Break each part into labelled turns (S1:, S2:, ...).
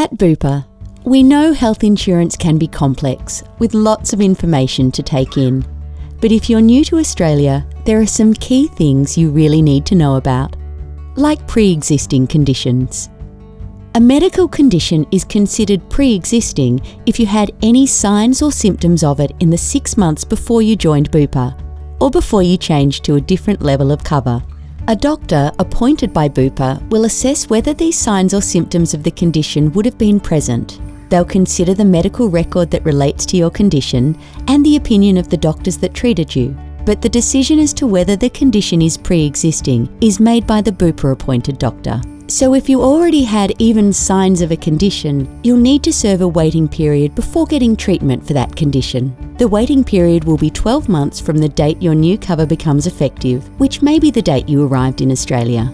S1: At Bupa, we know health insurance can be complex, with lots of information to take in. But if you're new to Australia, there are some key things you really need to know about, like pre-existing conditions. A medical condition is considered pre-existing if you had any signs or symptoms of it in the 6 months before you joined Bupa, or before you changed to a different level of cover. A doctor appointed by Bupa will assess whether these signs or symptoms of the condition would have been present. They'll consider the medical record that relates to your condition and the opinion of the doctors that treated you. But the decision as to whether the condition is pre-existing is made by the Bupa-appointed doctor. So if you already had even signs of a condition, you'll need to serve a waiting period before getting treatment for that condition. The waiting period will be 12 months from the date your new cover becomes effective, which may be the date you arrived in Australia.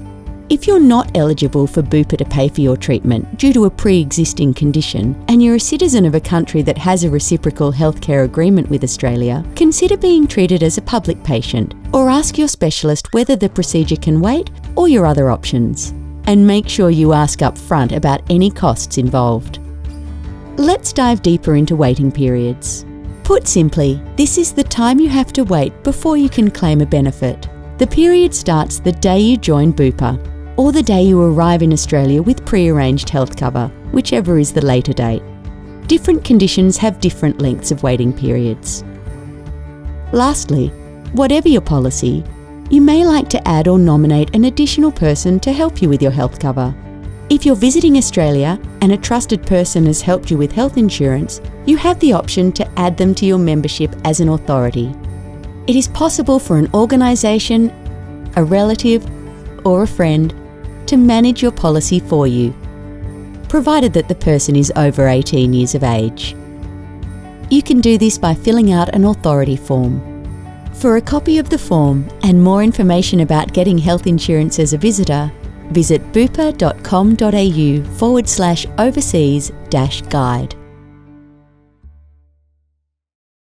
S1: If you're not eligible for Bupa to pay for your treatment due to a pre-existing condition, and you're a citizen of a country that has a reciprocal healthcare agreement with Australia, consider being treated as a public patient, or ask your specialist whether the procedure can wait or your other options. And make sure you ask up front about any costs involved. Let's dive deeper into waiting periods. Put simply, this is the time you have to wait before you can claim a benefit. The period starts the day you join Bupa, or the day you arrive in Australia with pre-arranged health cover, whichever is the later date. Different conditions have different lengths of waiting periods. Lastly, whatever your policy, you may like to add or nominate an additional person to help you with your health cover. If you're visiting Australia and a trusted person has helped you with health insurance, you have the option to add them to your membership as an authority. It is possible for an organisation, a relative, or a friend to manage your policy for you, provided that the person is over 18 years of age. You can do this by filling out an authority form. For a copy of the form and more information about getting health insurance as a visitor, visit bupa.com.au/overseas-guide.